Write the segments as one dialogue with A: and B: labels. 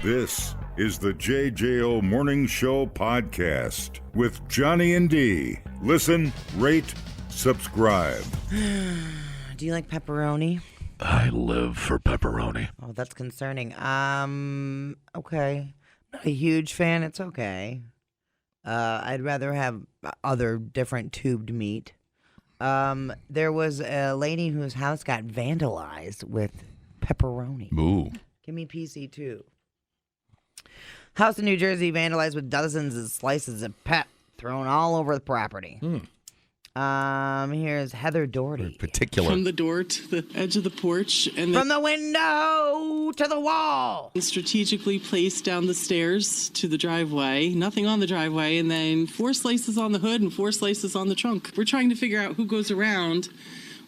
A: This is the JJO Morning Show podcast with Johnny and D. Listen, rate, subscribe.
B: Do you like pepperoni?
C: I live for pepperoni.
B: Oh, that's concerning. Okay. Not a huge fan. It's okay. I'd rather have other different tubed meat. There was a lady whose house got vandalized with pepperoni.
C: Ooh.
B: Give me PC too. House in New Jersey vandalized with dozens of slices of pep thrown all over the property. Here's Heather Doherty.
C: Particular.
D: From the door to the edge of the porch. And
B: From the window to the wall.
D: strategically placed down the stairs to the driveway. Nothing on the driveway. And then 4 slices on the hood and 4 slices on the trunk. We're trying to figure out who goes around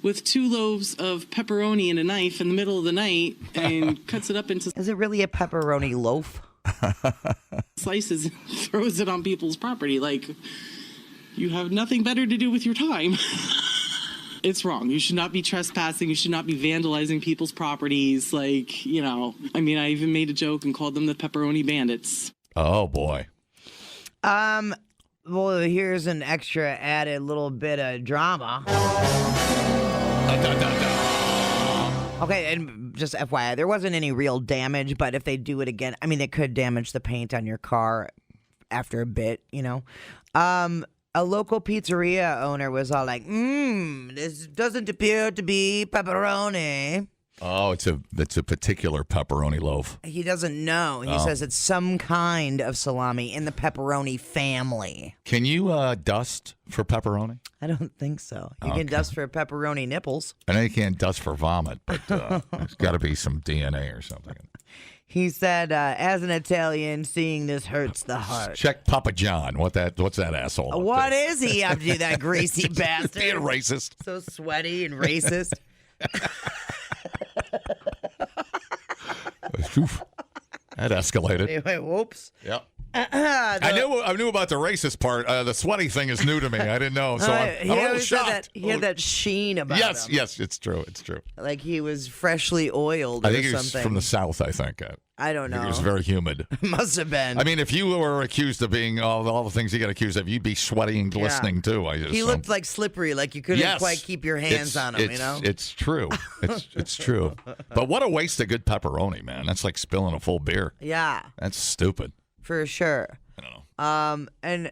D: with 2 loaves of pepperoni and a knife in the middle of the night and cuts it up into
B: Is it really a pepperoni loaf?
D: slices and throws it on people's property. Like, you have nothing better to do with your time. It's wrong. You should not be trespassing. You should not be vandalizing people's properties. Like, you know, I mean, I even made a joke and called them the pepperoni bandits.
C: Oh, boy.
B: Well, here's an extra added little bit of drama. Okay, and just FYI, there wasn't any real damage, but if they do it again, I mean, it could damage the paint on your car after a bit, you know. A local pizzeria owner was all like, this doesn't appear to be pepperoni.
C: Oh, it's a particular pepperoni loaf.
B: He doesn't know. He says it's some kind of salami in the pepperoni family.
C: Can you dust for pepperoni?
B: I don't think so. You can dust for pepperoni nipples.
C: I know you can't dust for vomit, but there's got to be some DNA or something.
B: He said, as an Italian, seeing this hurts the heart.
C: Check Papa John. What's that asshole up
B: What
C: to?
B: is he up to, that greasy bastard?
C: Being racist.
B: So sweaty and racist.
C: Oof. That escalated.
B: Anyway, whoops.
C: Yep. I knew about the racist part. The sweaty thing is new to me. I didn't know, so I'm a little shocked.
B: He had that sheen about him.
C: Yes, it's true. It's true.
B: Like he was freshly oiled or
C: I think he
B: something.
C: was from the South, I think.
B: I don't know.
C: It was very humid.
B: Must have been.
C: I mean, if you were accused of being all the things you get accused of, you'd be sweaty and glistening too.
B: He looked like slippery, like you couldn't quite keep your hands on him, you know?
C: It's true. It's true. But what a waste of good pepperoni, man. That's like spilling a full beer.
B: Yeah.
C: That's stupid.
B: For sure.
C: I don't know.
B: And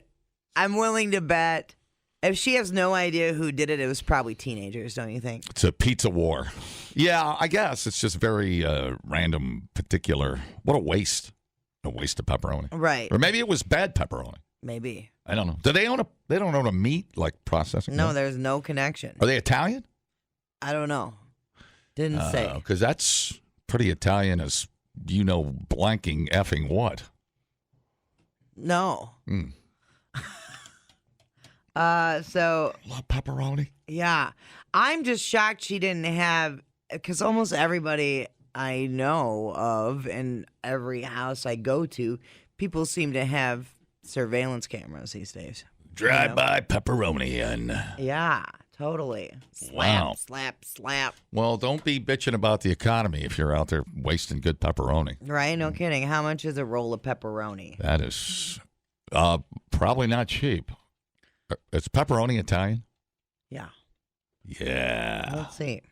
B: I'm willing to bet if she has no idea who did it, it was probably teenagers, don't you think?
C: It's a pizza war. Yeah, I guess. It's just very random, particular. What a waste. A waste of pepperoni.
B: Right.
C: Or maybe it was bad pepperoni. Maybe. I don't know. Do they own they don't own a meat, like processing?
B: No, there's no connection.
C: Are they Italian?
B: I don't know. Didn't say.
C: Because that's pretty Italian as, blanking effing what?
B: No. So
C: love pepperoni.
B: Yeah, I'm just shocked she didn't have, because almost everybody I know of and every house I go to, people seem to have surveillance cameras these days.
C: Drive-by pepperoni and
B: totally.
C: Wow.
B: Slap.
C: Well, don't be bitching about the economy if you're out there wasting good pepperoni.
B: Right? No kidding. How much is a roll of pepperoni?
C: That is probably not cheap. Is pepperoni Italian?
B: Yeah.
C: Yeah.
B: Let's see.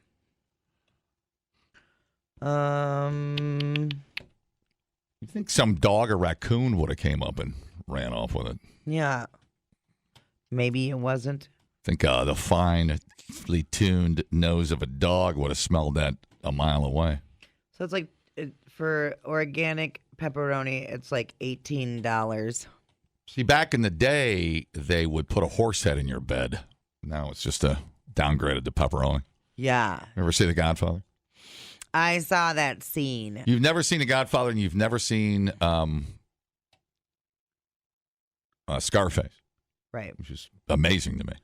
C: You think some dog or raccoon would have came up and ran off with it?
B: Yeah. Maybe it wasn't.
C: I think the finely tuned nose of a dog would have smelled that a mile away.
B: So it's like, for organic pepperoni, it's like $18.
C: See, back in the day, they would put a horse head in your bed. Now it's just a downgraded to pepperoni.
B: Yeah.
C: Ever see The Godfather?
B: I saw that scene.
C: You've never seen The Godfather, and you've never seen Scarface.
B: Right.
C: Which is amazing to me.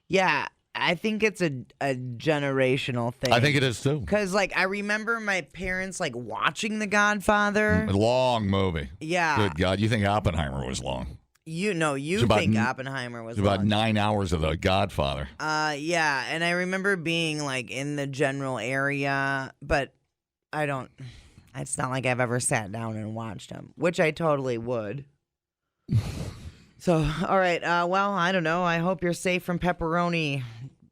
B: Yeah, I think it's a generational thing.
C: I think it is, too.
B: Because, I remember my parents, watching The Godfather.
C: A long movie.
B: Yeah.
C: Good God. You think Oppenheimer was long.
B: You think Oppenheimer was
C: about
B: long.
C: 9 hours of The Godfather.
B: Yeah, and I remember being, in the general area, but I don't It's not like I've ever sat down and watched them, which I totally would. So, all right. Well, I don't know. I hope you're safe from pepperoni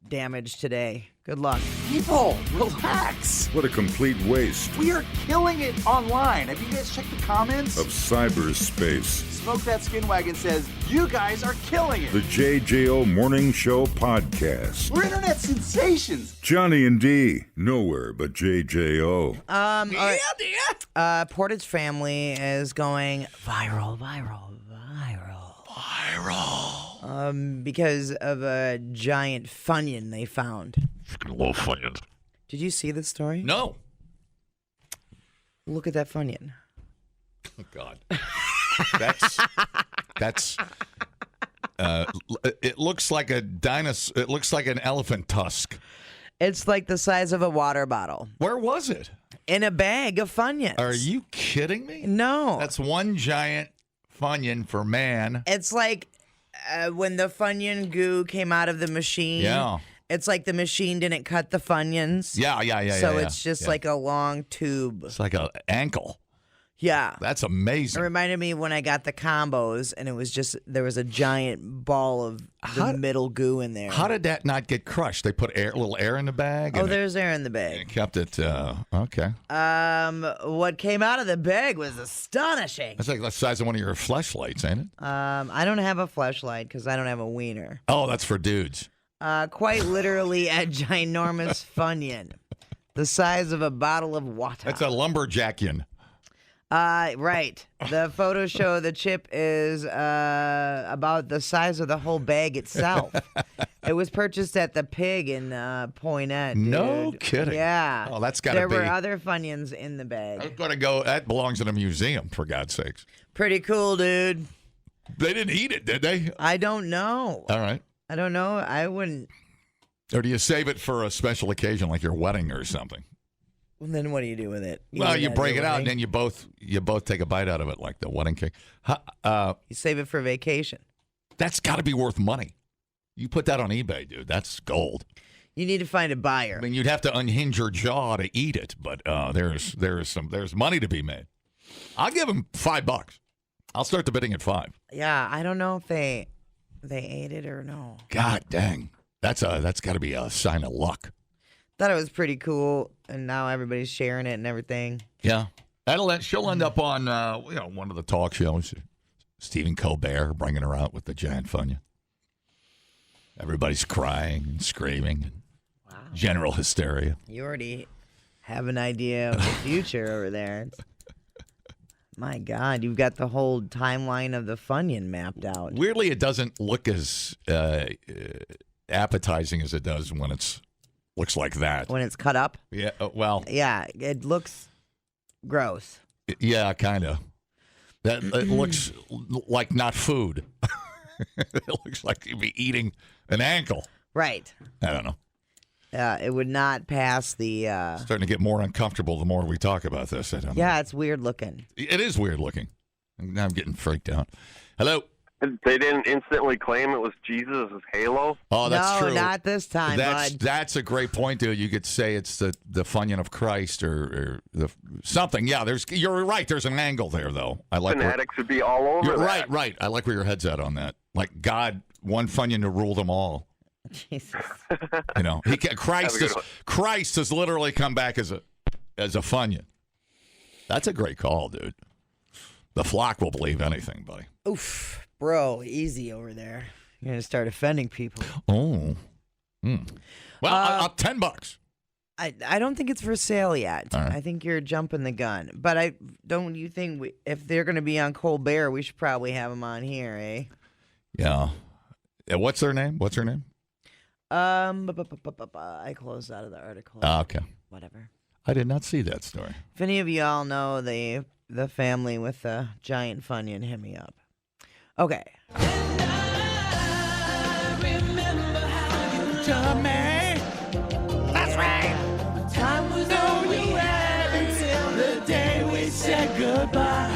B: damage today. Good luck.
E: People, relax.
A: What a complete waste
E: We are killing it online. Have you guys checked the comments?
A: of cyberspace.
E: Smoke That Skin Wagon says, you guys are killing it.
A: The JJO Morning Show Podcast.
E: We're internet sensations.
A: Johnny and D, nowhere but JJO.
B: All right. Portage family is going viral. Because of a giant Funyun they found.
C: Little Funyuns.
B: Did you see this story?
C: No.
B: Look at that Funyun.
C: Oh, God. That's. It looks like a dinosaur. It looks like an elephant tusk.
B: It's like the size of a water bottle
C: Where was it?
B: in a bag of Funyuns.
C: Are you kidding me?
B: No.
C: That's one giant Funyun for man.
B: It's like when the Funyun goo came out of the machine.
C: Yeah.
B: It's like the machine didn't cut the Funyuns.
C: Yeah.
B: So it's just like a long tube.
C: It's like an ankle.
B: Yeah.
C: That's
B: It
C: amazing.
B: reminded me when I got the combos, and it was just, there was a giant ball of the middle goo in there.
C: How did that not get crushed? They put little air in the bag.
B: Oh,
C: and
B: there's air in the
C: it
B: bag.
C: kept it. Okay.
B: What came out of the bag was astonishing.
C: That's like the size of one of your fleshlights, ain't it?
B: I don't have a fleshlight because I don't have a wiener.
C: Oh, that's for dudes.
B: Quite literally a ginormous Funyun, the size of a bottle of water.
C: That's a lumberjackian.
B: Right. The photos show the chip is about the size of the whole bag itself. It was purchased at the Pig in Poynette. Dude.
C: No kidding.
B: Yeah.
C: Oh, that's gotta
B: There
C: be.
B: were other Funyuns in the bag.
C: I've got to go. That belongs in a museum, for God's sakes.
B: Pretty cool, dude.
C: They didn't eat it, did they?
B: I don't know.
C: All right.
B: I don't know. I wouldn't.
C: Or do you save it for a special occasion like your wedding or something?
B: Well, then what do you do with it?
C: Well, you
B: eat
C: break
B: at
C: it
B: your
C: out, and
B: wedding?
C: then you both take a bite out of it, like the wedding cake.
B: You save it for vacation.
C: That's got to be worth money. You put that on eBay, dude. That's gold.
B: You need to find a buyer.
C: I mean, you'd have to unhinge your jaw to eat it, but there's money to be made. I'll give them $5. I'll start the bidding at $5.
B: Yeah, I don't know if they ate it or no.
C: God dang, that's got to be a sign of luck.
B: Thought it was pretty cool, and now everybody's sharing it and everything.
C: Yeah, she'll end up on one of the talk shows. Stephen Colbert bringing her out with the giant Funyun. Everybody's crying and screaming, and general hysteria.
B: You already have an idea of the future over there. My God, you've got the whole timeline of the Funyun mapped out.
C: Weirdly, it doesn't look as appetizing as it does when looks like that.
B: When it's cut up?
C: Yeah, well.
B: Yeah, it looks gross.
C: Yeah, kind of. That it looks like not food. It looks like you'd be eating an ankle.
B: Right.
C: I don't know.
B: It would not pass the...
C: Starting to get more uncomfortable the more we talk about this. I don't know.
B: Yeah, it's weird looking.
C: It is weird looking. Now I'm getting freaked out. Hello?
F: They didn't instantly claim it was Jesus' halo?
C: Oh, that's
B: no,
C: true.
B: not this time, bud.
C: That's a great point, dude. You could say it's the Funyun of Christ or something. Yeah, you're right. There's an angle there, though. I like
F: Fanatics would be all over
C: You're
F: that.
C: right. I like where your head's at on that. Like God, one Funyun to rule them all.
B: Jesus.
C: You know, Christ has literally come back as a Funyun. That's a great call, dude. The flock will believe anything, buddy.
B: Oof, bro, easy over there. You're gonna start offending people.
C: Oh. Well, $10.
B: I don't think it's for sale yet.
C: All right.
B: I think you're jumping the gun. But don't you think if they're going to be on Colbert, we should probably have them on here, eh?
C: Yeah. What's their name? What's her name?
B: I closed out of the article.
C: Okay.
B: Whatever.
C: I did not see that story.
B: If any of y'all know the family with the giant Funyun, hit me up. Okay.
G: That's right. Time was all we had until the day we said goodbye.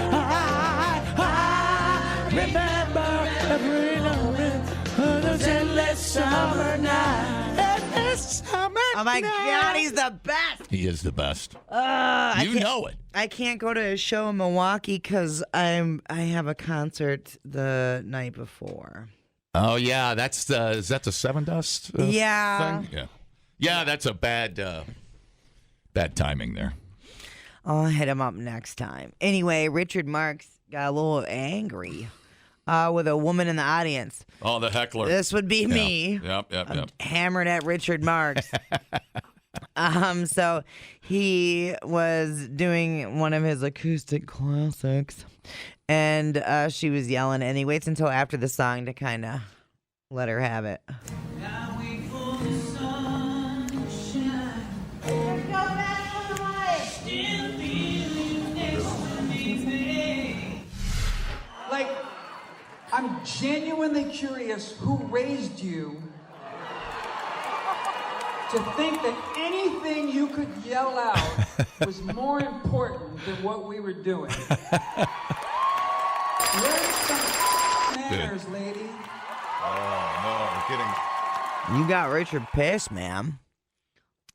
G: I remember every moment of those endless summer nights.
B: Oh my God, he's the best.
C: He is the best.
B: You
C: know it.
B: I can't go to a show in Milwaukee because I have a concert the night before.
C: Oh yeah, is that the Seven Dust?
B: Yeah.
C: Thing? Yeah. That's a bad timing there.
B: I'll hit him up next time. Anyway, Richard Marx got a little angry with a woman in the audience.
C: Oh, the heckler.
B: This would be me.
C: Yep.
B: Hammered at Richard Marx. So he was doing one of his acoustic classics, and she was yelling, and he waits until after the song to kind of let her have it.
H: Like, I'm genuinely curious who raised you to think that anything you could yell out was more important than what we were doing. Learn some manners, lady.
C: Oh, no,
B: You got Richard pissed, ma'am.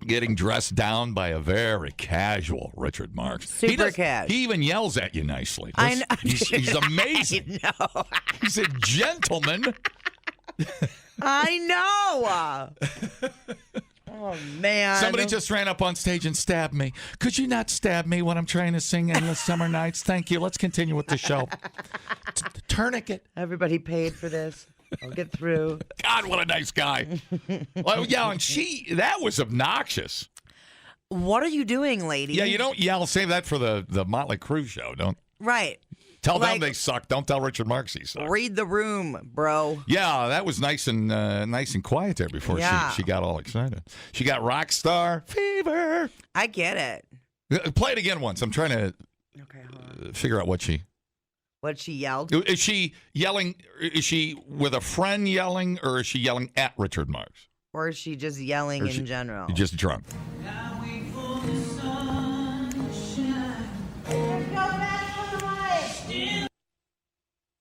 C: getting dressed down by a very casual Richard Marx.
B: Super casual.
C: He even yells at you nicely.
B: I know.
C: He's amazing.
B: I know.
C: He's a gentleman.
B: I know. Oh, man.
C: Somebody just ran up on stage and stabbed me. Could you not stab me when I'm trying to sing Endless Summer Nights? Thank you. Let's continue with the show. Tourniquet.
B: Everybody paid for this. I'll get through.
C: God, what a nice guy. Well, yeah, and that was obnoxious.
B: What are you doing, lady?
C: Yeah, you don't yell. Save that for the Motley Crue show. Don't.
B: Right.
C: Tell them they suck. Don't tell Richard Marx he sucks.
B: Read the room, bro.
C: Yeah, that was nice and quiet there before she got all excited. She got rock star fever.
B: I get it.
C: Play it again once. I'm trying to figure out what she
B: yelled.
C: Is she yelling? Is she with a friend yelling, or is she yelling at Richard Marx?
B: Or is she just yelling in general?
C: Just drunk.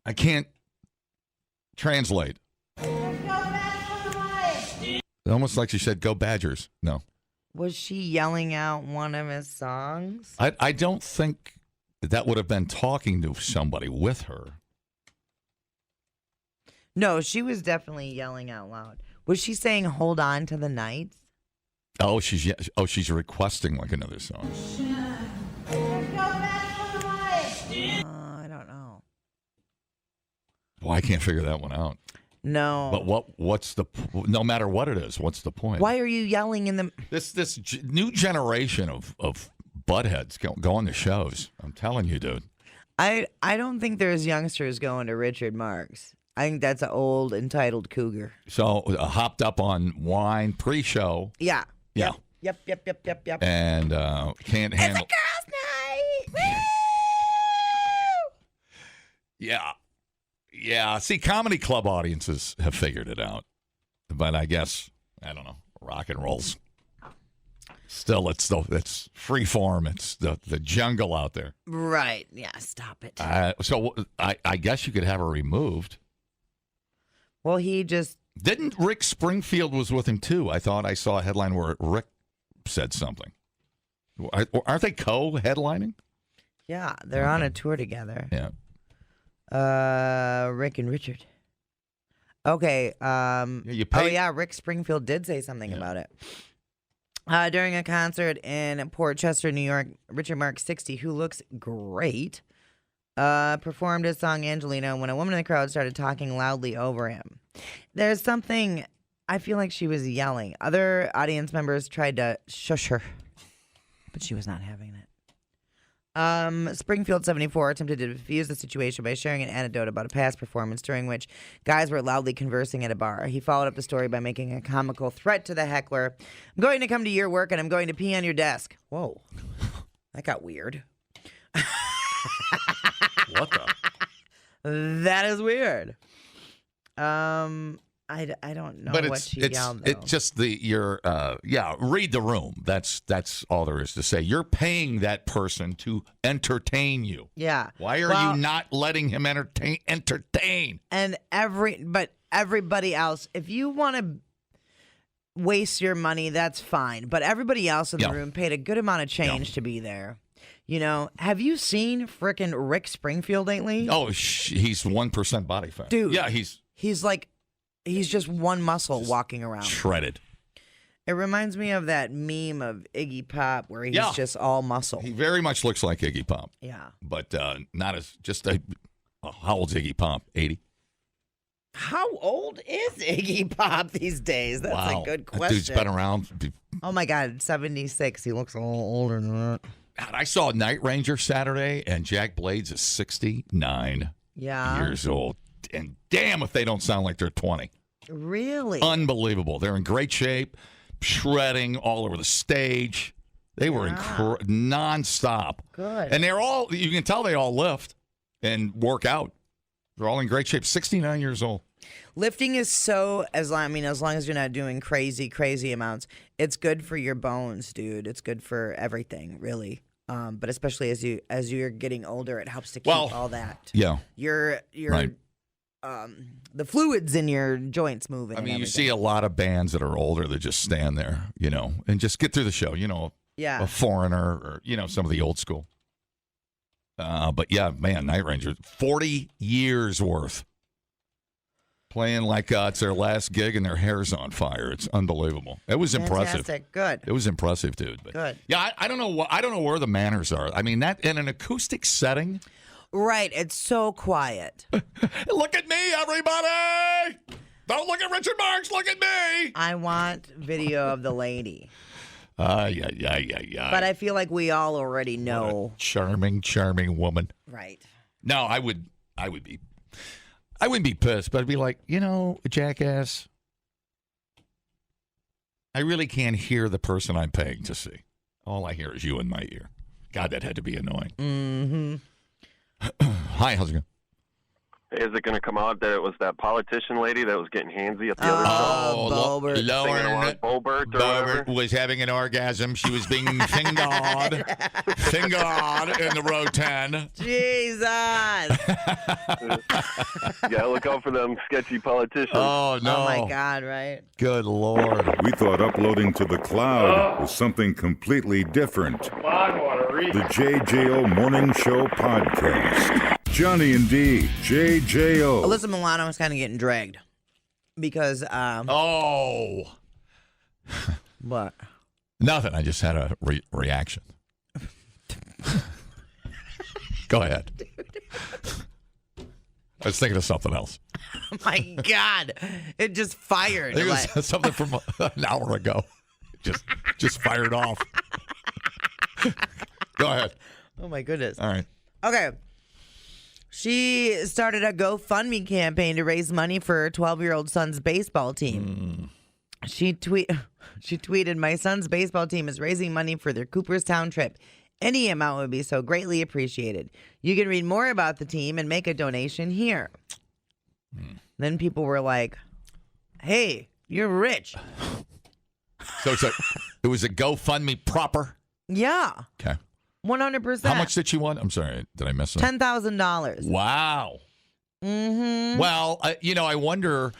C: I can't translate. Almost like she said, "Go Badgers." No.
B: Was she yelling out one of his songs?
C: I don't think that would have been talking to somebody with her.
B: No, she was definitely yelling out loud. Was she saying "Hold on to the night"?
C: Oh, she's requesting like another song.
B: I don't know.
C: Well, I can't figure that one out.
B: No.
C: But what's no matter what it is, what's the point?
B: Why are you yelling in the
C: this new generation of buttheads go on the shows? I'm telling you, dude.
B: I don't think there's youngsters going to Richard Marx. I think that's an old entitled cougar.
C: So hopped up on wine pre-show.
B: Yeah.
C: Yeah.
B: Yep.
C: And can't handle.
B: It's a girls' night. Woo!
C: Yeah. See, comedy club audiences have figured it out, but I guess I don't know. Rock and roll's still it's free form. It's the jungle out there.
B: Right. Yeah. Stop it.
C: So I guess you could have her removed.
B: Well, he just
C: didn't. Rick Springfield was with him too. I thought I saw a headline where Rick said something. Aren't they co-headlining?
B: Yeah, they're on a tour together.
C: Yeah.
B: Rick and Richard. Okay.
C: You pay.
B: Oh yeah, Rick Springfield did say something about it. During a concert in Port Chester, New York, Richard Marx, 60, who looks great, performed his song Angelina when a woman in the crowd started talking loudly over him. There's something, I feel like she was yelling. Other audience members tried to shush her, but she was not having it. Springfield 74 attempted to defuse the situation by sharing an anecdote about a past performance during which guys were loudly conversing at a bar. He followed up the story by making a comical threat to the heckler. I'm going to come to your work and I'm going to pee on your desk. Whoa. That got weird.
C: What the?
B: That is weird. I don't know what she yelled, though.
C: It's just read the room. That's all there is to say. You're paying that person to entertain you.
B: Yeah.
C: Why are you not letting him entertain?
B: And everybody else, if you want to, waste your money, that's fine. But everybody else in the
C: Yeah.
B: room paid a good amount of change to be there. You know, have you seen frickin' Rick Springfield lately?
C: Oh, he's 1% body fat.
B: Dude.
C: Yeah, he's
B: He's just one muscle walking around.
C: shredded.
B: It reminds me of that meme of Iggy Pop where he's just all muscle.
C: He very much looks like Iggy Pop.
B: Yeah.
C: But not as just a. How old's Iggy Pop? 80.
B: How old is Iggy Pop these days? That's
C: Wow.
B: a good
C: That
B: question.
C: dude's been around.
B: Oh my God, 76. He looks a little older than that.
C: God, I saw Night Ranger Saturday, and Jack Blades is 69 years old. And damn if they don't sound like they're 20.
B: Really?
C: Unbelievable. They're in great shape, shredding all over the stage. They were nonstop.
B: Good.
C: And they're all, you can tell they all lift and work out. They're all in great shape. 69 years old.
B: Lifting is so, as long as you're not doing crazy amounts, it's good for your bones, dude. It's good for everything, really. But especially as you're getting older, it helps to keep all that.
C: Yeah.
B: Your
C: Right.
B: The fluids in your joints moving.
C: I mean,
B: and
C: you
B: everything.
C: see a lot of bands that are older that just stand there, and just get through the show,
B: Yeah.
C: a Foreigner or, some of the old school. But yeah, man, Night Ranger, 40 years worth. Playing like it's their last gig and their hair's on fire. It's unbelievable. It was impressive.
B: Fantastic. Good.
C: It was impressive, dude. But,
B: Good.
C: Yeah, I don't know. I don't know where the manners are. I mean, that in an acoustic setting.
B: Right. It's so quiet.
C: Look at me, everybody! Don't look at Richard Marks. Look at me.
B: I want video of the lady.
C: Yeah.
B: But I feel like we all already know.
C: Charming woman.
B: Right.
C: No, I wouldn't be pissed, but I'd be like, jackass, I really can't hear the person I'm paying to see. All I hear is you in my ear. God, that had to be annoying.
B: Mm-hmm.
C: Hi, how's it going?
F: Is it going to come out that it was that politician lady that was getting handsy at the other show?
B: Bobert.
F: Singing along with Bobert or whatever?
C: was having an orgasm. She was being fingered in the row 10.
B: Jesus.
F: Yeah, look out for them sketchy politicians.
C: Oh, no.
B: Oh, my God, right?
C: Good Lord.
A: We thought uploading to the cloud was something completely different. The JJO Morning Show Podcast. Johnny and D, JJO.
B: Alyssa Milano is kind of getting dragged because what?
C: Nothing. I just had a reaction. Go ahead. I was thinking of something else.
B: Oh my God, it just fired.
C: I think it was something from an hour ago. Just fired off. Go ahead.
B: Oh my goodness.
C: All right.
B: Okay. She started a GoFundMe campaign to raise money for her 12-year-old son's baseball team. She tweeted, "My son's baseball team is raising money for their Cooperstown trip. Any amount would be so greatly appreciated. You can read more about the team and make a donation here." Then people were like, "Hey, you're rich."
C: So it was a GoFundMe proper?
B: Yeah,
C: Okay.
B: 100%.
C: How much did you want? I'm sorry. Did I miss that?
B: $10,000.
C: Wow.
B: Mm-hmm.
C: Well, I wonder.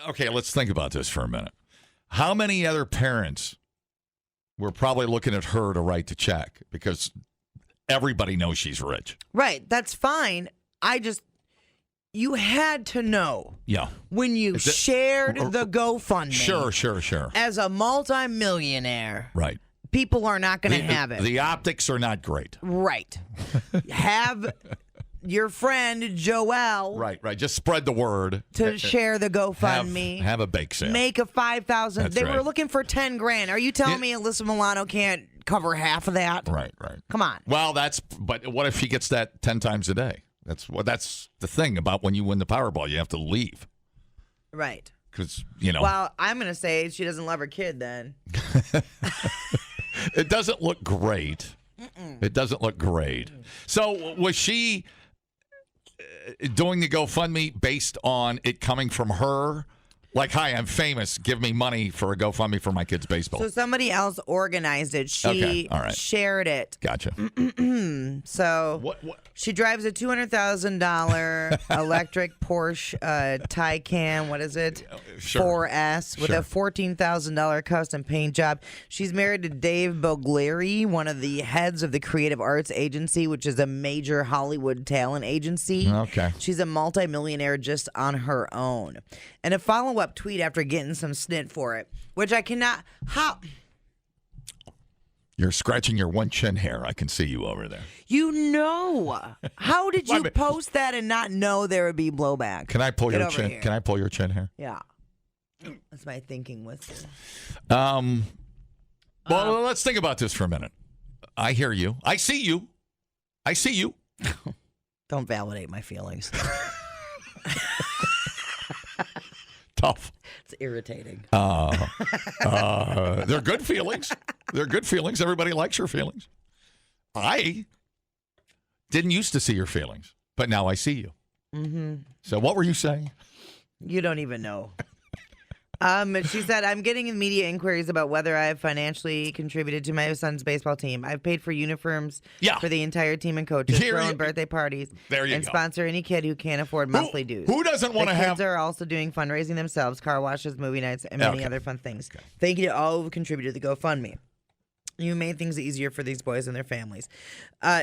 C: Okay, let's think about this for a minute. How many other parents were probably looking at her to write the check because everybody knows she's rich?
B: Right, that's fine. You had to know.
C: Yeah.
B: When you shared the GoFundMe.
C: Sure.
B: As a multimillionaire.
C: Right.
B: People are not going to have it.
C: The optics are not great.
B: Right. Have your friend Joelle.
C: Right. Just spread the word.
B: To share the GoFundMe.
C: Have a bake sale.
B: Make a $5,000. They were looking for $10,000. Are you telling me Alyssa Milano can't cover half of that?
C: Right.
B: Come on.
C: Well, but what if she gets that 10 times a day? That's the thing about when you win the Powerball. You have to leave.
B: Right.
C: Because,
B: Well, I'm going to say she doesn't love her kid then.
C: It doesn't look great. It doesn't look great. So was she doing the GoFundMe based on it coming from her Like, hi, I'm famous. Give me money for a GoFundMe for my kid's baseball.
B: So somebody else organized it. She
C: Okay, all right.
B: shared it.
C: Gotcha.
B: So
C: What?
B: she drives a $200,000 electric Porsche Taycan. What is it?
C: Sure.
B: 4S with a $14,000 custom paint job. She's married to Dave Boglieri, one of the heads of the Creative Arts Agency, which is a major Hollywood talent agency.
C: Okay.
B: She's a multimillionaire just on her own. And a follow-up tweet after getting some snit for it, which I cannot. How?
C: You're scratching your one chin hair. I can see you over there.
B: You know. How did you post that and not know there would be blowback?
C: Can I pull
B: Get
C: your
B: over
C: chin?
B: here.
C: Can I pull your chin hair?
B: Yeah. That's my thinking with you.
C: Well, let's think about this for a minute. I hear you. I see you. I see you.
B: Don't validate my feelings.
C: Tough.
B: It's irritating.
C: They're good feelings. They're good feelings. Everybody likes your feelings. I didn't used to see your feelings, but now I see you.
B: Mm-hmm.
C: So what were you saying?
B: You don't even know. She said, I'm getting media inquiries about whether I have financially contributed to my son's baseball team. I've paid for uniforms for the entire team and coaches, throwing birthday parties, and sponsor any kid who can't afford monthly dues.
C: Who doesn't want to have...
B: Kids are also doing fundraising themselves, car washes, movie nights, and many other fun things. Thank you to all who contributed to the GoFundMe. You made things easier for these boys and their families.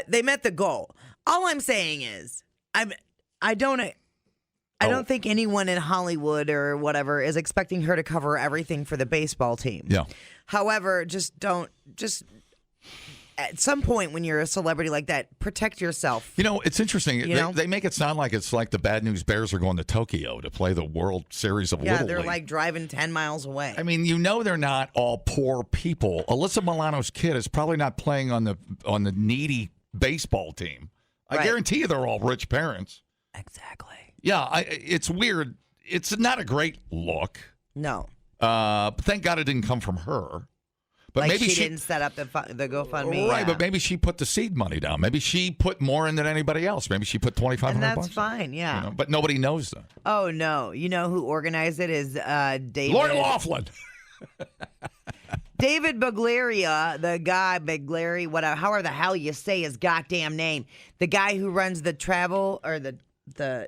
B: They met the goal. All I'm saying is, I don't think anyone in Hollywood or whatever is expecting her to cover everything for the baseball team.
C: Yeah.
B: However, just at some point when you're a celebrity like that, protect yourself.
C: You know, it's interesting. They make it sound like it's like the Bad News Bears are going to Tokyo to play the World Series of Little League.
B: Yeah, they're like driving 10 miles away.
C: I mean, they're not all poor people. Alyssa Milano's kid is probably not playing on the needy baseball team. I guarantee you they're all rich parents.
B: Exactly.
C: Yeah, it's weird. It's not a great look.
B: No.
C: But thank God it didn't come from her. But
B: like
C: maybe
B: she didn't set up the GoFundMe.
C: Right, but maybe she put the seed money down. Maybe she put more in than anybody else. Maybe she put $2,500.
B: And that's fine, yeah.
C: But nobody knows that.
B: Oh, no. You know who organized it is David.
C: Lori Loughlin.
B: David Boglieri, the guy, Boglieri, whatever, however the hell you say his goddamn name, the guy who runs the travel or the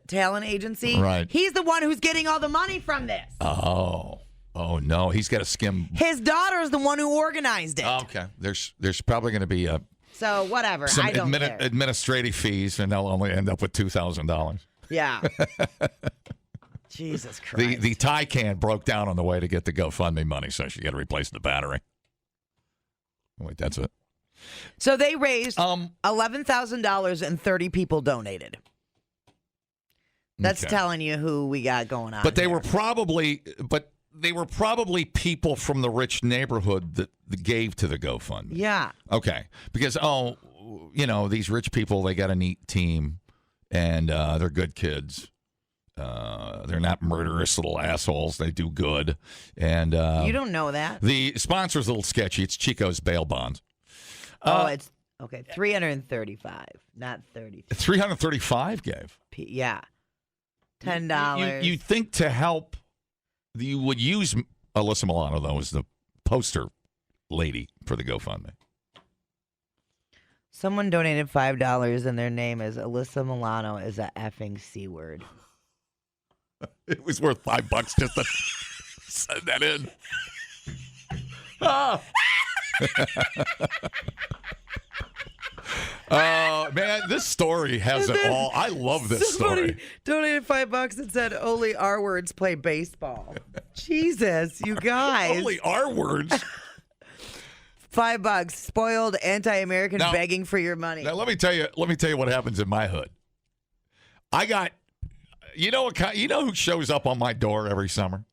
B: talent agency.
C: Right.
B: He's the one who's getting all the money from this.
C: Oh no, he's got to skim.
B: His daughter's the one who organized it.
C: Okay. There's probably going to be
B: so whatever.
C: some
B: I don't care.
C: administrative fees, and they'll only end up with $2,000.
B: Yeah. Jesus Christ.
C: The Taycan broke down on the way to get the GoFundMe money, so she got to replace the battery. Wait, that's it.
B: So they raised $11,000 and 30 people donated. That's telling you who we got going on.
C: But they were probably people from the rich neighborhood that gave to the GoFundMe.
B: Yeah.
C: Okay. Because these rich people, they got a neat team, and they're good kids. They're not murderous little assholes. They do good. And
B: you don't know that.
C: The sponsor's a little sketchy. It's Chico's bail bonds.
B: It's okay. 335, not 30.
C: 335 gave.
B: Yeah. $10.
C: You think to help, you would use Alyssa Milano, though, as the poster lady for the GoFundMe.
B: Someone donated $5 and their name is Alyssa Milano is a effing C word.
C: It was worth $5 just to send that in. Man, this story has it all. I love this story.
B: Donated $5 and said only R words play baseball. Jesus, you guys.
C: Only R words.
B: $5. Spoiled anti-American begging for your money.
C: Now let me tell you what happens in my hood. I got you know who shows up on my door every summer?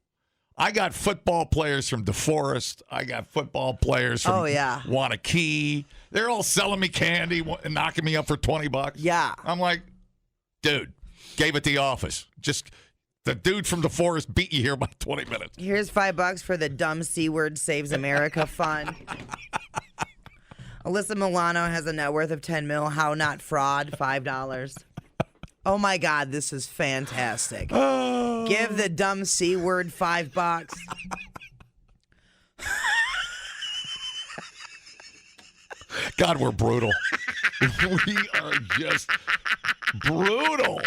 C: I got football players from DeForest. I got football players from Wanakee. They're all selling me candy and knocking me up for $20.
B: Yeah.
C: I'm like, dude, gave it the office. Just the dude from DeForest beat you here by 20 minutes.
B: Here's $5 for the dumb C word saves America fund. Alyssa Milano has a net worth of $10 million. How not fraud? $5. Oh my God, this is fantastic. Give the dumb C word $5.
C: God, we're brutal. We are just brutal.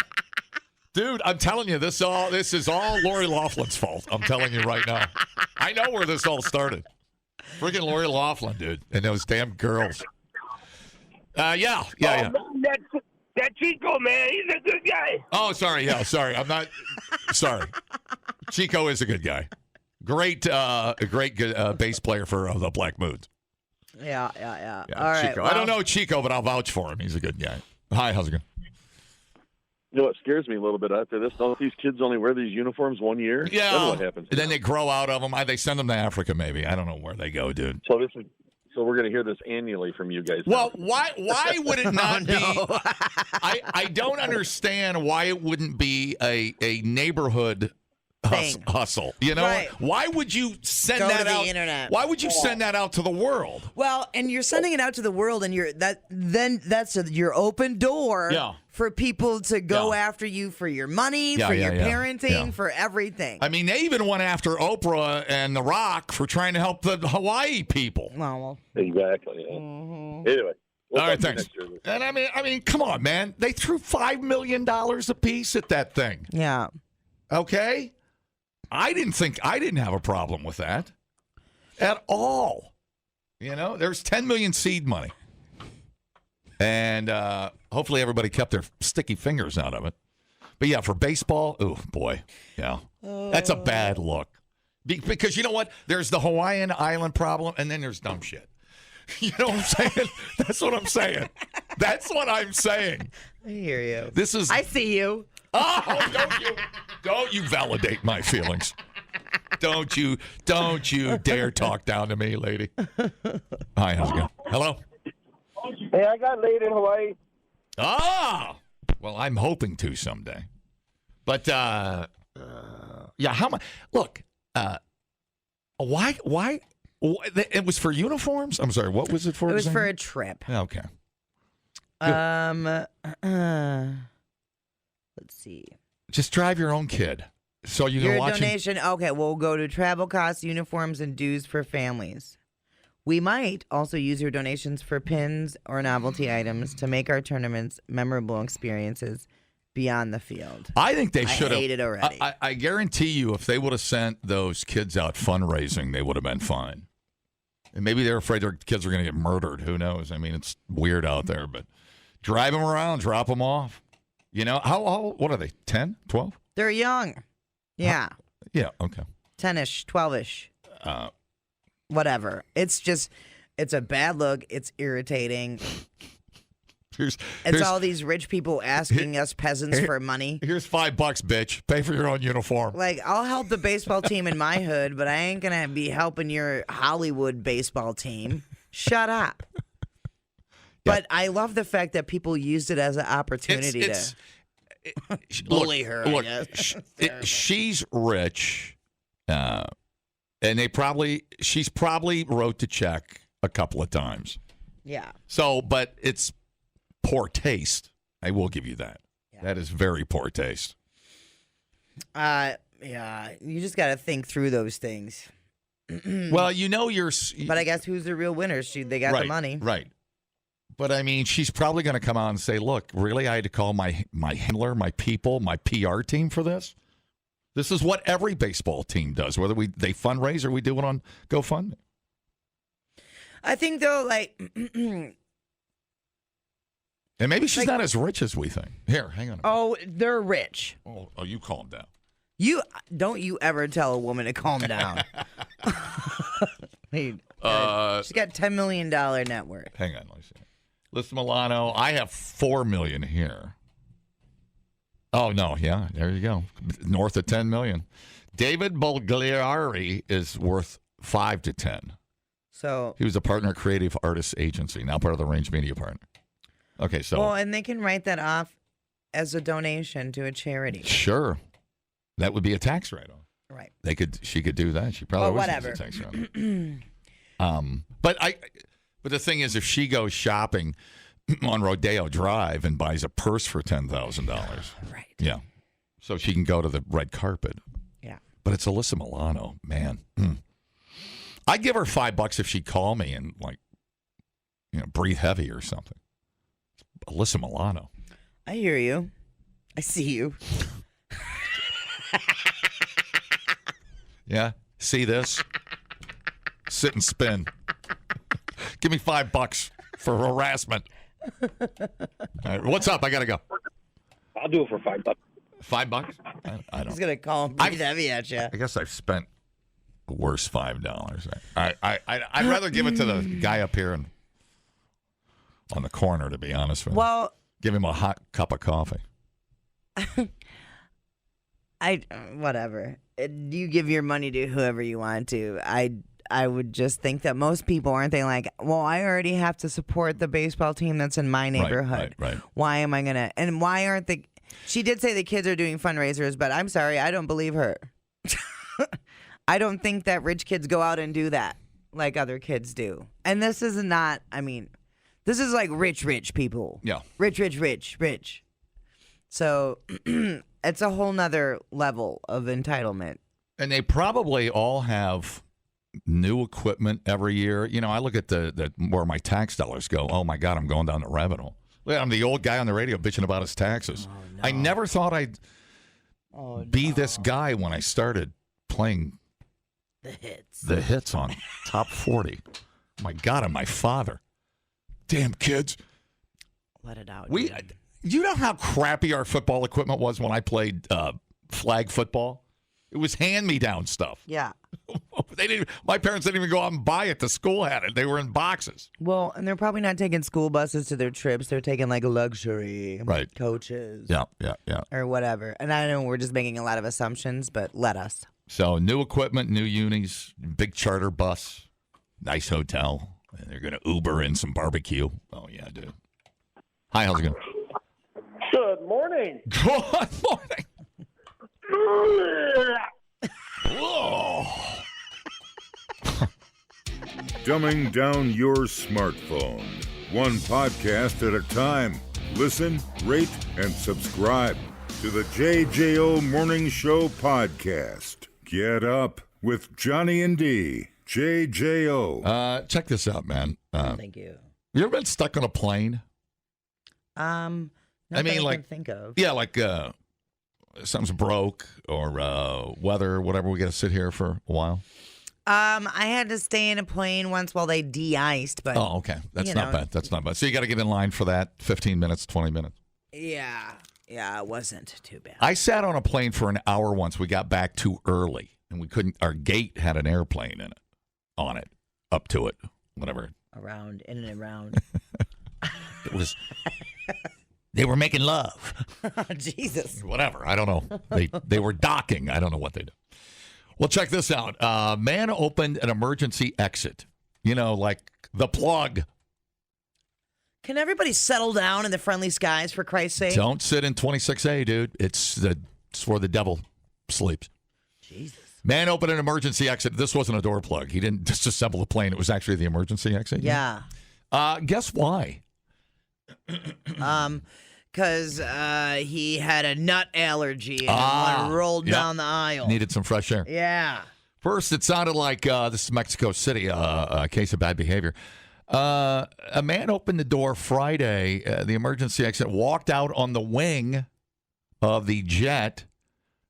C: Dude, I'm telling you, this is all Lori Loughlin's fault. I'm telling you right now. I know where this all started. Freaking Lori Loughlin, dude, and those damn girls. Yeah.
I: That Chico, man, he's a good guy.
C: Oh, sorry. Yeah, sorry. I'm not. Sorry. Chico is a good guy. Great bass player for the Black Moods.
B: Yeah. All right.
C: Chico.
B: Well,
C: I don't know Chico, but I'll vouch for him. He's a good guy. Hi, how's it going?
J: You know what scares me a little bit after this? Don't these kids only wear these uniforms 1 year?
C: Yeah.
J: Then what happens?
C: And then they grow out of them. They send them to Africa, maybe. I don't know where they go, dude.
J: So we're going to hear this annually from you guys.
C: Well, why would it not be? I don't understand why it wouldn't be a neighborhood hustle. You know,
B: right.
C: Why would you send
B: Go
C: that
B: to the
C: out?
B: internet.
C: Why would you send that out to the world?
B: Well, and you're sending it out to the world, and that's your open door for people to go after you for your money, for your parenting, for everything.
C: I mean, they even went after Oprah and The Rock for trying to help the Hawaii people.
B: Well.
J: Exactly. Yeah.
B: Mm-hmm.
J: Anyway.
C: All right, thanks. And I mean, come on, man. They threw $5 million a piece at that thing.
B: Yeah.
C: Okay. I didn't have a problem with that at all. You know, there's 10 million seed money. And hopefully everybody kept their sticky fingers out of it. But yeah, for baseball, oh boy. Yeah. That's a bad look. Because you know what? There's the Hawaiian island problem, and then there's dumb shit. You know what I'm saying? That's what I'm saying. That's what I'm saying.
B: I hear you.
C: I
B: see you.
C: Oh, don't you validate my feelings. Don't you dare talk down to me, lady. Hi, how's it going? Hello?
I: Hey, I got laid in Hawaii.
C: Ah! Well, I'm hoping to someday. But, yeah, how much? Look, why? It was for uniforms? I'm sorry, what was it for?
B: It was for a trip.
C: Okay.
B: Let's see.
C: Just drive your own kid. So you can watch
B: donation. Okay, we'll go to travel costs, uniforms, and dues for families. We might also use your donations for pins or novelty items to make our tournaments memorable experiences beyond the field.
C: I think they should have.
B: I hate it already.
C: I guarantee you, if they would have sent those kids out fundraising, they would have been fine. And maybe they're afraid their kids are going to get murdered. Who knows? I mean, it's weird out there, but drive them around, drop them off. You know, how what are they, 10, 12?
B: They're young. Yeah.
C: Yeah, okay.
B: 10-ish, 12-ish. Whatever. It's a bad look. It's irritating.
C: Here's
B: all these rich people asking us peasants for money.
C: Here's $5, bitch. Pay for your own uniform.
B: Like, I'll help the baseball team in my hood, but I ain't going to be helping your Hollywood baseball team. Shut up. But I love the fact that people used it as an opportunity to bully her.
C: Look,
B: I guess.
C: she's rich, and she's probably wrote the check a couple of times.
B: Yeah.
C: So, but it's poor taste. I will give you that. Yeah. That is very poor taste.
B: Yeah. You just got to think through those things.
C: Well, you know
B: But I guess who's the real winners? They got the money.
C: Right. But, I mean, she's probably going to come out and say, look, really, I had to call my handler, my people, my PR team for this? This is what every baseball team does, whether they fundraise or we do it on GoFund.
B: I think, though, like...
C: and maybe she's not as rich as we think. Here, hang on.
B: Oh, they're rich.
C: Oh, you calm down.
B: Don't you ever tell a woman to calm down. She's got $10 million net worth.
C: Hang on, let me see. Alyssa Milano, I have $4 million here. Oh no, yeah, there you go, north of $10 million. David Bulgari is worth 5 to 10.
B: So
C: he was a partner at Creative Artists Agency, now part of the Range Media partner. Okay, so
B: well, and they can write that off as a donation to a charity.
C: Sure, that would be a tax write-off.
B: Right.
C: She could do that. She probably
B: whatever.
C: A tax write-off. But the thing is, if she goes shopping on Rodeo Drive and buys a purse for $10,000,
B: right?
C: Yeah, so she can go to the red carpet.
B: Yeah.
C: But it's Alyssa Milano, man. I'd give her $5 if she'd call me and breathe heavy or something. Alyssa Milano.
B: I hear you. I see you.
C: Yeah. See this? Sit and spin. Give me $5 for harassment. All right, what's up? I gotta go.
I: I'll do it for $5.
C: $5? I don't.
B: He's gonna call him breathe heavy at you.
C: I guess I've spent the worst $5. I'd rather give it to the guy up here and on the corner, to be honest with you.
B: Well,
C: give him a hot cup of coffee.
B: Whatever. You give your money to whoever you want to. I would just think that most people aren't they like, well, I already have to support the baseball team that's in my neighborhood.
C: Right.
B: Why am I gonna? And why aren't the? She did say the kids are doing fundraisers, but I'm sorry, I don't believe her. I don't think that rich kids go out and do that like other kids do. And this is not. I mean, this is like rich people.
C: Yeah.
B: Rich. So it's a whole nother level of entitlement.
C: And they probably all have new equipment every year. I look at the where my tax dollars go. Oh my God, I'm going down the rabbit hole. I'm the old guy on the radio bitching about his taxes. Oh, no. I never thought I'd be this guy when I started playing the hits on Top 40. My God, I'm my father. Damn kids.
B: Let it out.
C: You know how crappy our football equipment was when I played flag football? It was hand-me-down stuff.
B: Yeah.
C: My parents didn't even go out and buy it. The school had it. They were in boxes.
B: Well, and they're probably not taking school buses to their trips. They're taking like luxury coaches.
C: Yeah.
B: Or whatever. And I know we're just making a lot of assumptions, but let us.
C: So new equipment, new unis, big charter bus, nice hotel. And they're going to Uber in some barbecue. Oh, yeah, dude. Hi, how's it going?
I: Good morning.
C: Good morning. Whoa.
A: Dumbing down your smartphone. One podcast at a time. Listen, rate, and subscribe to the JJO Morning Show podcast. Get up with Johnny and D. JJO.
C: Check this out, man.
B: Thank you.
C: You ever been stuck on a plane?
B: I mean, like, I can think of.
C: Yeah, like something's broke or weather, whatever. We got to sit here for a while.
B: I had to stay in a plane once while they de-iced, but
C: okay, that's not bad. That's not bad. So you got to get in line for that. 15 minutes, 20 minutes.
B: Yeah, it wasn't too bad.
C: I sat on a plane for an hour once. We got back too early, and we couldn't. Our gate had an airplane in it, on it, up to it, whatever.
B: Around, in and around.
C: It was. They were making love.
B: Jesus.
C: Whatever. I don't know. They were docking. I don't know what they do. Well, check this out. Man opened an emergency exit. Like the plug.
B: Can everybody settle down in the friendly skies, for Christ's sake?
C: Don't sit in 26A, dude. It's where the devil sleeps.
B: Jesus.
C: Man opened an emergency exit. This wasn't a door plug. He didn't disassemble the plane. It was actually the emergency exit.
B: Yeah.
C: Guess why?
B: Because he had a nut allergy and rolled down the aisle.
C: Needed some fresh air.
B: Yeah.
C: First, it sounded like this is Mexico City, a case of bad behavior. A man opened the door Friday, the emergency exit, walked out on the wing of the jet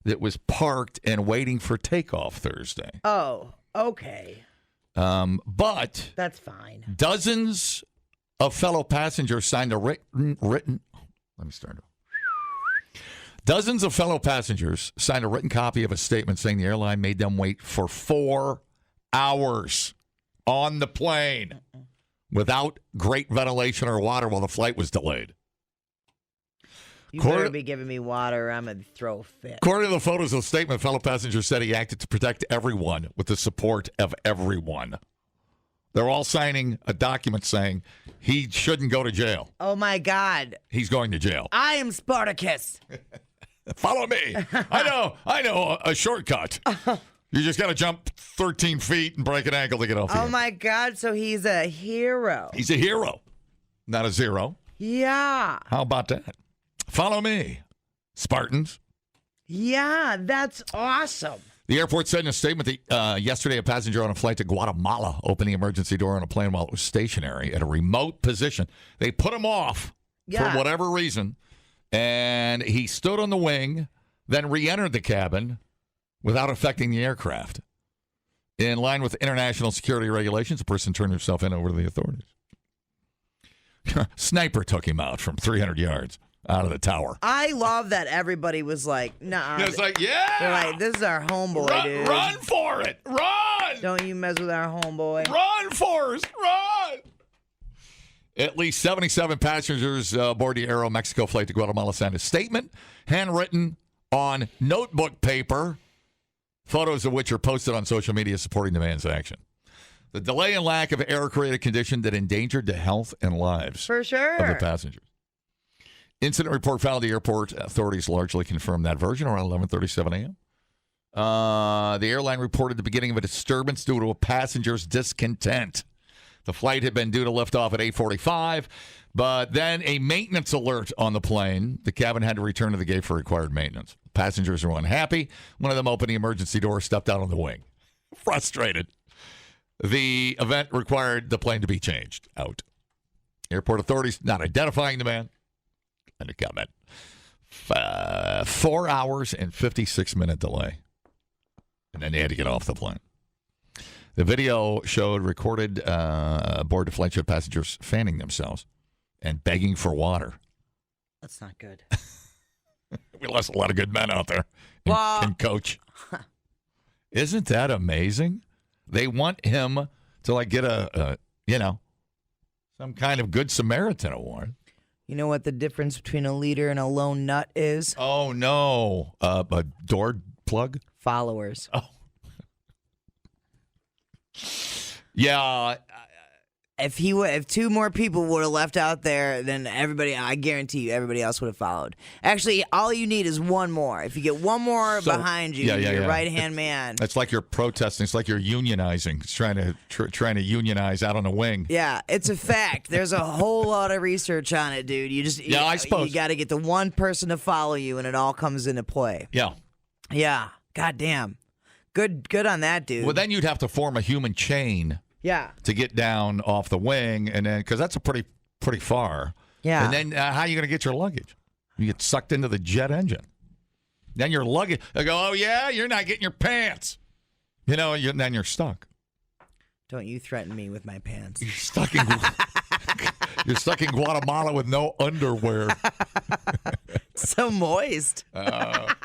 C: that was parked and waiting for takeoff Thursday.
B: Oh, okay.
C: But
B: that's fine.
C: Dozens of fellow passengers signed a written. Let me start. Dozens of fellow passengers signed a written copy of a statement saying the airline made them wait for 4 hours on the plane without great ventilation or water while the flight was delayed.
B: You better be giving me water or I'm going to throw a fit.
C: According to the photos of the statement, fellow passengers said he acted to protect everyone with the support of everyone. They're all signing a document saying he shouldn't go to jail.
B: Oh, my God.
C: He's going to jail.
B: I am Spartacus.
C: Follow me. I know a shortcut. You just got to jump 13 feet and break an ankle to get off.
B: Oh, my God. So he's a hero.
C: He's a hero, not a zero.
B: Yeah.
C: How about that? Follow me, Spartans.
B: Yeah, that's awesome.
C: The airport said in a statement that yesterday a passenger on a flight to Guatemala opened the emergency door on a plane while it was stationary at a remote position. They put him off for whatever reason, and he stood on the wing, then re-entered the cabin without affecting the aircraft. In line with international security regulations, the person turned himself in over to the authorities. Sniper took him out from 300 yards out of the tower.
B: I love that everybody was like, nah.
C: It's like, yeah.
B: They're like, this is our homeboy, dude.
C: Run for it. Run.
B: Don't you mess with our homeboy.
C: Run, Forrest. Run. At least 77 passengers aboard the Aeromexico flight to Guatemala signed a statement, handwritten on notebook paper, photos of which are posted on social media supporting the man's action. The delay and lack of air created a condition that endangered the health and lives
B: For sure.
C: of the passengers. Incident report filed at the airport. Authorities largely confirmed that version around 11:37 a.m. The airline reported the beginning of a disturbance due to a passenger's discontent. The flight had been due to lift off at 8:45, but then a maintenance alert on the plane. The cabin had to return to the gate for required maintenance. Passengers were unhappy. One of them opened the emergency door, stepped out on the wing. Frustrated. The event required the plane to be changed out. Airport authorities not identifying the man. And a comment. 4 hours and 56-minute delay. And then they had to get off the plane. The video showed recorded aboard the flight showed passengers fanning themselves and begging for water.
B: That's not good.
C: We lost a lot of good men out there in coach. Isn't that amazing? They want him to like get some kind of Good Samaritan award.
B: You know what the difference between a leader and a lone nut is?
C: Oh, no. A door plug?
B: Followers.
C: Oh. Yeah.
B: If two more people would have left out there, then I guarantee you, everybody else would have followed. Actually, all you need is one more. If you get one more behind you, your right-hand man.
C: It's like you're protesting. It's like you're unionizing. It's trying to unionize out on the wing.
B: Yeah, it's a fact. There's a whole lot of research on it, dude.
C: I suppose.
B: You got to get the one person to follow you, and it all comes into play.
C: Yeah.
B: Yeah. God damn. Good on that, dude.
C: Well, then you'd have to form a human chain.
B: Yeah.
C: To get down off the wing, and then because that's a pretty far.
B: Yeah.
C: And then how are you going to get your luggage? You get sucked into the jet engine. Then your luggage. They go, oh yeah, you're not getting your pants. Then you're stuck.
B: Don't you threaten me with my pants.
C: You're stuck in Guatemala with no underwear.
B: So moist.
C: I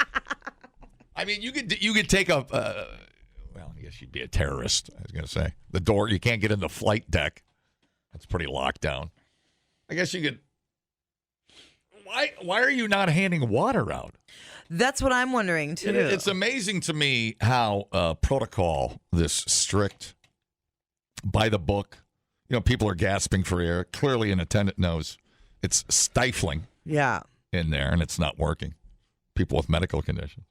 C: mean, you could take a. Well, I guess you'd be a terrorist. I was going to say the door. You can't get in the flight deck. That's pretty locked down. I guess you could. Why are you not handing water out?
B: That's what I'm wondering too.
C: It's amazing to me how protocol this strict, by the book. People are gasping for air. Clearly, an attendant knows it's stifling.
B: Yeah.
C: In there, and it's not working. People with medical conditions.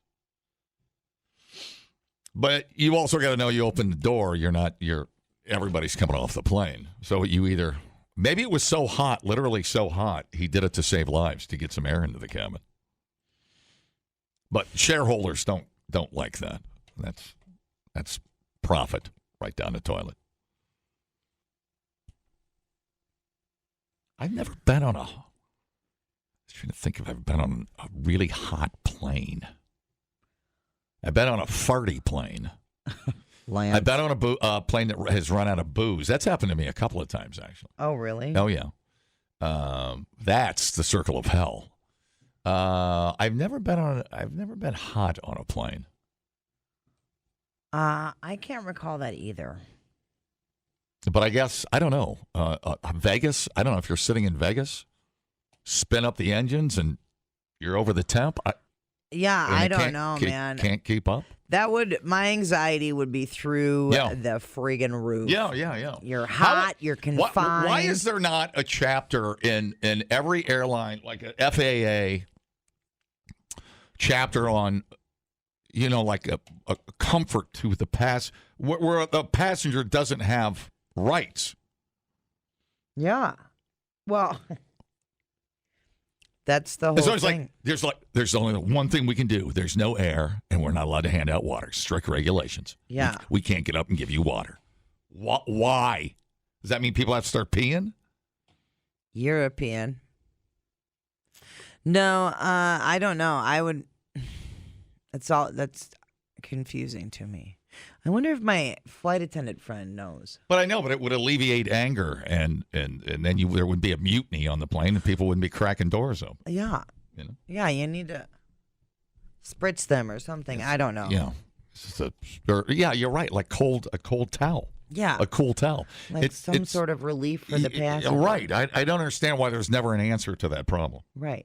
C: But you also got to know you open the door. Everybody's coming off the plane. So you either, maybe it was so hot, literally so hot, he did it to save lives, to get some air into the cabin. But shareholders don't like that. That's profit right down the toilet. I've never been on I was trying to think if I've been on a really hot plane. I've been on a farty plane. I've been on a plane that has run out of booze. That's happened to me a couple of times, actually.
B: Oh, really?
C: Oh, yeah. That's the circle of hell. I've never been hot on a plane.
B: I can't recall that either.
C: But I guess, I don't know. Vegas, I don't know if you're sitting in Vegas, spin up the engines and you're over the temp.
B: I don't know, man.
C: Can't keep up?
B: My anxiety would be through the friggin' roof.
C: Yeah.
B: You're hot, you're confined.
C: Why is there not a chapter in every airline, like a FAA chapter on, like a comfort to the where the passenger doesn't have rights?
B: Yeah. Well, That's the whole
C: So it's
B: thing.
C: there's only one thing we can do. There's no air, and we're not allowed to hand out water. Strict regulations.
B: Yeah.
C: We can't get up and give you water. Why? Does that mean people have to start peeing?
B: European. No, I don't know. I would. That's confusing to me. I wonder if my flight attendant friend knows.
C: But I know, but it would alleviate anger, and then there would be a mutiny on the plane, and people wouldn't be cracking doors open.
B: Yeah.
C: You know?
B: Yeah, you need to spritz them or something. I don't know.
C: Yeah. Yeah, you're right. Like a cold towel.
B: Yeah.
C: A cool towel.
B: Like
C: it's
B: sort of relief for the passenger.
C: Right. I don't understand why there's never an answer to that problem.
B: Right.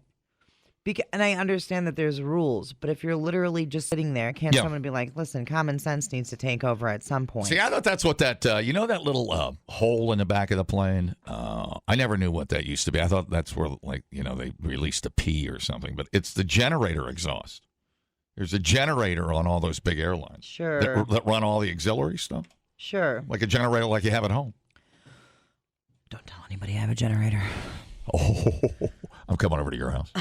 B: And I understand that there's rules, but if you're literally just sitting there, can't someone be like, listen, common sense needs to take over at some point?
C: See, I thought that's what that, that little hole in the back of the plane? I never knew what that used to be. I thought that's where, they released a pee or something, but it's the generator exhaust. There's a generator on all those big airlines.
B: Sure.
C: That run all the auxiliary stuff.
B: Sure.
C: Like a generator like you have at home.
B: Don't tell anybody I have a generator.
C: Oh, I'm coming over to your house.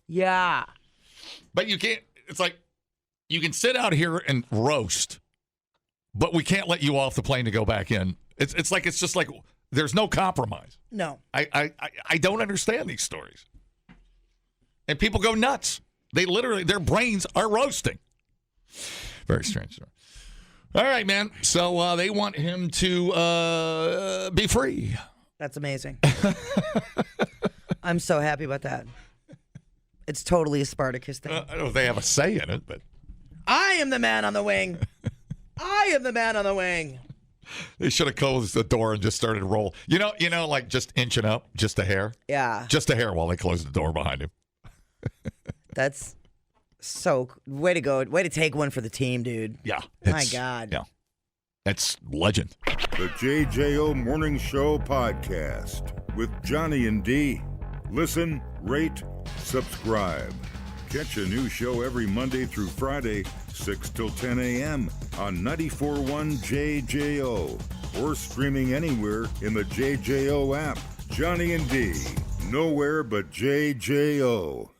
B: Yeah.
C: But you can't, it's like, you can sit out here and roast, but we can't let you off the plane to go back in. It's just like, there's no compromise.
B: No.
C: I don't understand these stories. And people go nuts. They literally, their brains are roasting. Very strange story. All right, man. So they want him to be free.
B: That's amazing. I'm so happy about that. It's totally a Spartacus thing.
C: I don't know if they have a say in it, but
B: I am the man on the wing. I am the man on the wing.
C: They should have closed the door and just started to roll. You know, like just inching up, just a hair.
B: Yeah.
C: Just a hair while they close the door behind him.
B: That's so way to go. Way to take one for the team, dude.
C: Yeah.
B: My God.
C: Yeah. That's legend.
A: The JJO Morning Show podcast with Johnny and D. Listen, rate, subscribe. Catch a new show every Monday through Friday, 6 till 10 a.m. on 94.1 JJO or streaming anywhere in the JJO app. Johnny and D, nowhere but JJO.